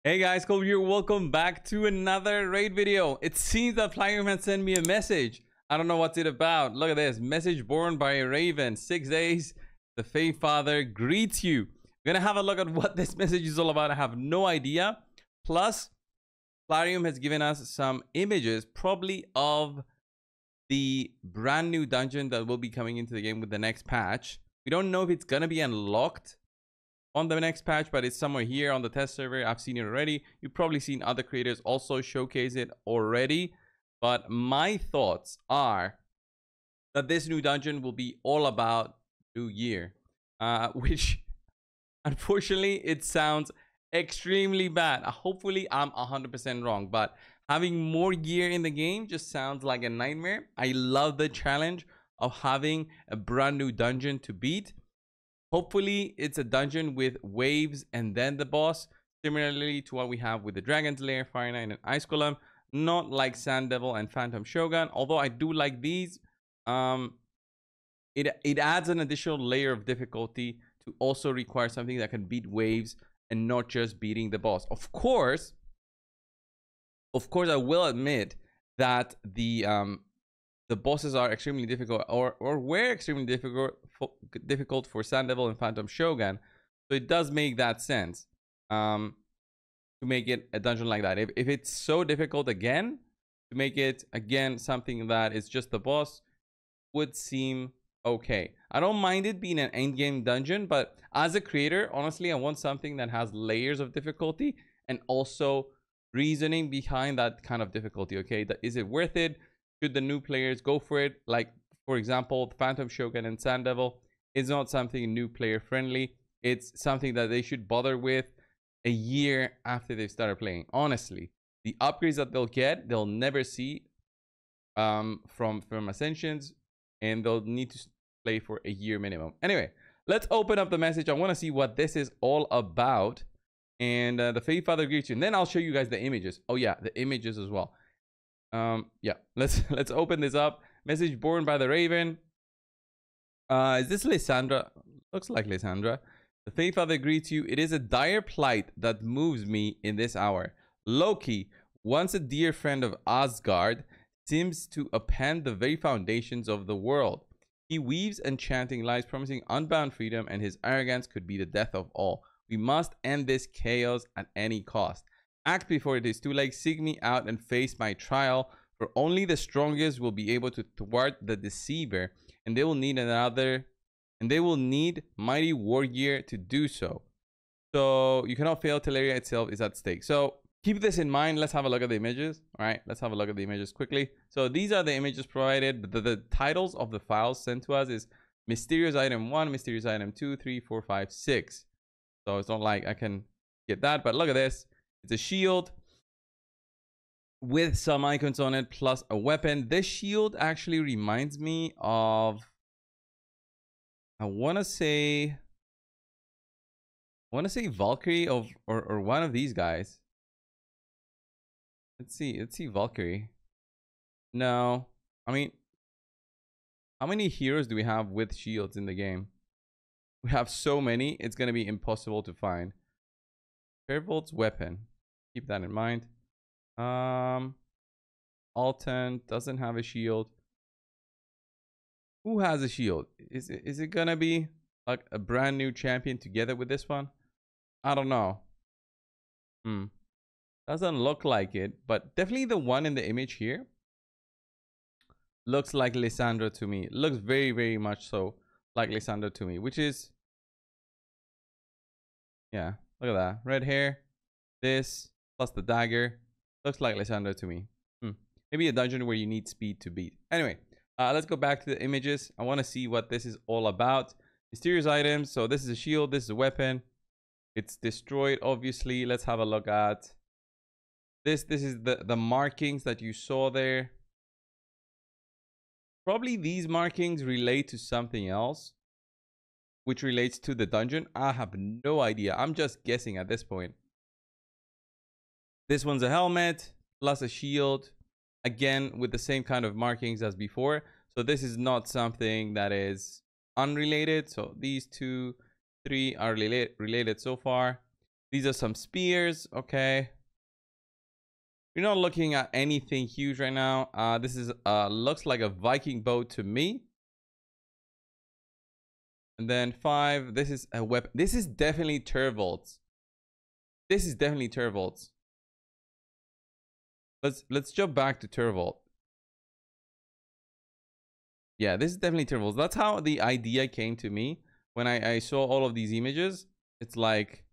Hey guys, Cold here. Welcome back to another raid video. It seems that Flyerman sent me a message. I don't know what's it about. Look at this. Message born by a raven. 6 days. The Fae Father greets you. We're gonna have a look at what this message is all about. I have no idea. Plus, Flyrium has given us some images, probably of the brand new dungeon that will be coming into the game with the next patch. We don't know if it's gonna be unlocked on the next patch, but it's somewhere here on the test server. I've seen it already. You've probably seen other creators also showcase it already, but my thoughts are that this new dungeon will be all about New Year, which unfortunately it sounds extremely bad. Hopefully I'm 100% wrong, but having more gear in the game just sounds like a nightmare. I love the challenge of having a brand new dungeon to beat. Hopefully, it's a dungeon with waves and then the boss, similarly to what we have with the Dragon's Lair, Fire Knight, and Ice Golem. Not like Sand Devil and Phantom Shogun, although I do like these. It adds an additional layer of difficulty to also require something that can beat waves and not just beating the boss. Of course, I will admit that the bosses are extremely difficult, or were extremely difficult for Sand Devil and Phantom Shogun. So it does make that sense to make it a dungeon like that. If it's so difficult again, to make it again something that is just the boss would seem okay. I don't mind it being an end game dungeon, but as a creator, honestly, I want something that has layers of difficulty and also reasoning behind that kind of difficulty. Okay, is it worth it? Should the new players go for it? Like, for example, Phantom Shogun and Sand Devil is not something new player friendly. It's something that they should bother with a year after they've started playing. Honestly, the upgrades that they'll get, they'll never see from Ascensions, and they'll need to play for a year minimum. Anyway, let's open up the message. I want to see what this is all about. And the Fae Father greets you. And then I'll show you guys the images. Oh yeah, the images as well. Yeah, let's open this up. Message born by the Raven. Is this Lysandra? Looks like Lysandra. The Fae Father greets you. It is a dire plight that moves me in this hour. Loki, once a dear friend of Asgard, seems to append the very foundations of the world. He weaves enchanting lies, promising unbound freedom, and his arrogance could be the death of all. We must end this chaos at any cost. Act before it is too late. Seek me out and face my trial, for only the strongest will be able to thwart the deceiver, and they will need mighty war gear to do so. So you cannot fail. Teleria itself is at stake. So keep this in mind. Let's have a look at the images. All right, let's have a look at the images quickly. So these are the images provided. The titles of the files sent to us is Mysterious Item 1, Mysterious Item 2, 3, 4, 5, 6. So it's not like I can get that, but look at this. It's a shield with some icons on it plus a weapon. This shield actually reminds me of, I want to say Valkyrie or one of these guys. Let's see Valkyrie. No, I mean, how many heroes do we have with shields in the game? We have so many, it's going to be impossible to find. Fairbolt's weapon. Keep that in mind. Alton doesn't have a shield. Who has a shield? Is it gonna be like a brand new champion together with this one? I don't know. Doesn't look like it, but definitely the one in the image here looks like Lysandra to me. Looks very, very much so like Lysandra to me, which is, yeah, look at that. Red hair, this, plus the dagger. Looks like Lysandra to me. Maybe a dungeon where you need speed to beat. Anyway, let's go back to the images. I want to see what this is all about. Mysterious items. So this is a shield. This is a weapon. It's destroyed, obviously. Let's have a look at this. This is the markings that you saw there. Probably these markings relate to something else, which relates to the dungeon. I have no idea. I'm just guessing at this point. This one's a helmet plus a shield, again with the same kind of markings as before. So this is not something that is unrelated. So these 2, 3 are related so far. These are some spears. Okay. We're not looking at anything huge right now. This is looks like a Viking boat to me. And then 5. This is a weapon. This is definitely Turvolts. This is definitely Turvolts. Let's jump back to Turvolt. Yeah, this is definitely Turvolts. That's how the idea came to me when I saw all of these images. It's like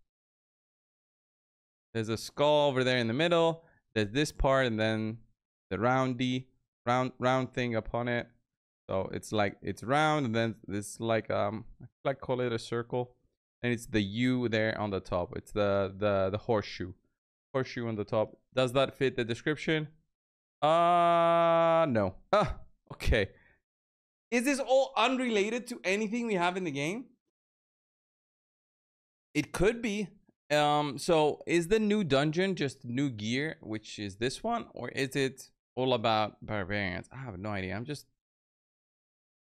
there's a skull over there in the middle. There's this part, and then the round thing upon it. So it's like it's round, and then this like I call it a circle, and it's the U there on the top. It's the horseshoe on the top. Does that fit the description? No. Okay. Is this all unrelated to anything we have in the game? It could be. So is the new dungeon just new gear, which is this one, or is it all about barbarians? I have no idea. I'm just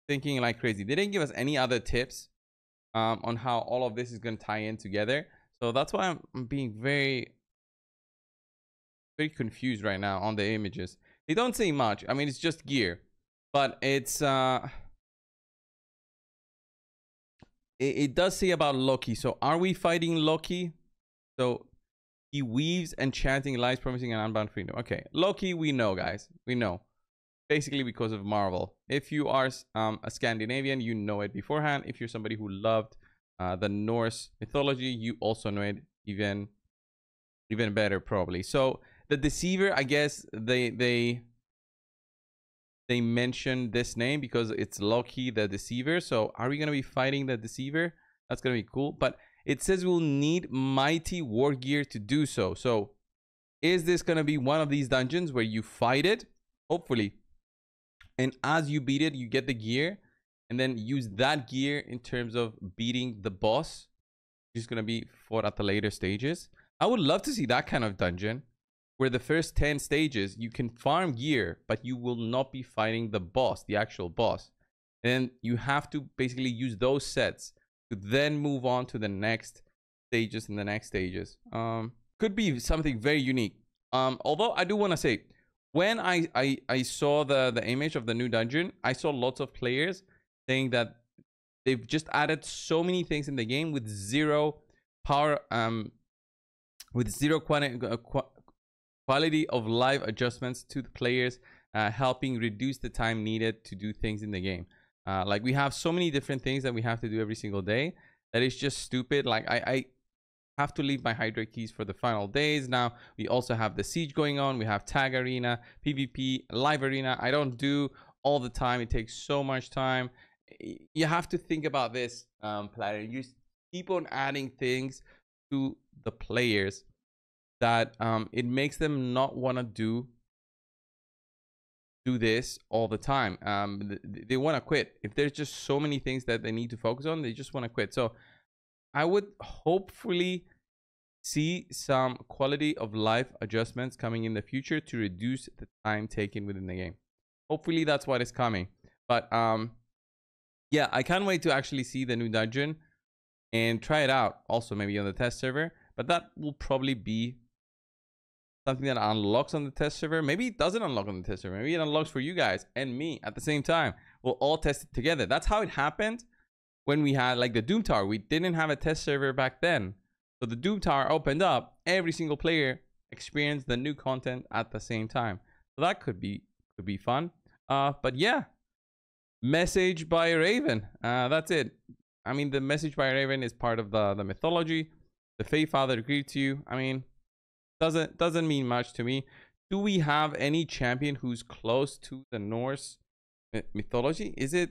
thinking like crazy. They didn't give us any other tips on how all of this is going to tie in together. So that's why I'm being very confused right now on the images. They don't say much. I mean, it's just gear, but it's it does say about Loki. So are we fighting Loki? So he weaves enchanting lies, promising an unbound freedom. Okay, Loki, we know, guys. We know. Basically because of Marvel. If you are a Scandinavian, you know it beforehand. If you're somebody who loved the Norse mythology, you also know it even better, probably. So the Deceiver, I guess they mentioned this name because it's Loki the Deceiver. So are we going to be fighting the Deceiver? That's going to be cool. But it says we'll need mighty war gear to do so. So is this going to be one of these dungeons where you fight it? Hopefully. And as you beat it, you get the gear. And then use that gear in terms of beating the boss. Which is going to be fought at the later stages. I would love to see that kind of dungeon. Where the first 10 stages, you can farm gear, but you will not be fighting the boss, the actual boss. And you have to basically use those sets to then move on to the next stages and the next stages. Could be something very unique. Although I do want to say, when I saw the image of the new dungeon, I saw lots of players saying that they've just added so many things in the game with zero power, with zero quality of life adjustments to the players, helping reduce the time needed to do things in the game. Like we have so many different things that we have to do every single day that is just stupid. Like I have to leave my hydrate keys for the final days. Now we also have the siege going on. We have tag arena, PvP, live arena. I don't do all the time. It takes so much time. You have to think about this, player. You keep on adding things to the players that it makes them not want to do this all the time. They want to quit. If there's just so many things that they need to focus on, they just want to quit. So I would hopefully see some quality of life adjustments coming in the future to reduce the time taken within the game. Hopefully that's what is coming. But yeah, I can't wait to actually see the new dungeon and try it out also, maybe on the test server. But that will probably be something that unlocks on the test server. Maybe it doesn't unlock on the test server. Maybe it unlocks for you guys and me at the same time. We'll all test it together. That's how it happened when we had like the Doom Tower. We didn't have a test server back then. So the Doom Tower opened up. Every single player experienced the new content at the same time. So that could be fun. But yeah, message by Raven. That's it. I mean, the message by Raven is part of the mythology. The Fae Father greets you. I mean, doesn't mean much to me. Do we have any champion who's close to the Norse mythology? Is it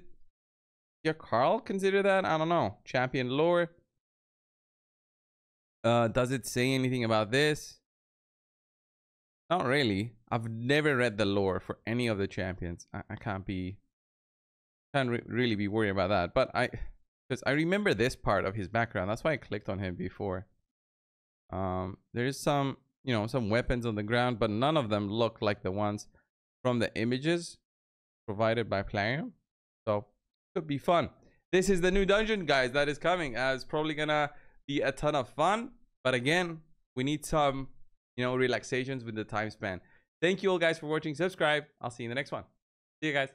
Carl consider that? I don't know. Champion lore. Does it say anything about this? Not really. I've never read the lore for any of the champions. I can't really be worried about that. But because I remember this part of his background. That's why I clicked on him before. There's some, some weapons on the ground, but none of them look like the ones from the images provided by Plarium. So could be fun. This is the new dungeon, guys, that is coming. It's probably gonna be a ton of fun. But again, we need some, relaxations with the time span. Thank you all guys for watching. Subscribe. I'll see you in the next one. See you guys.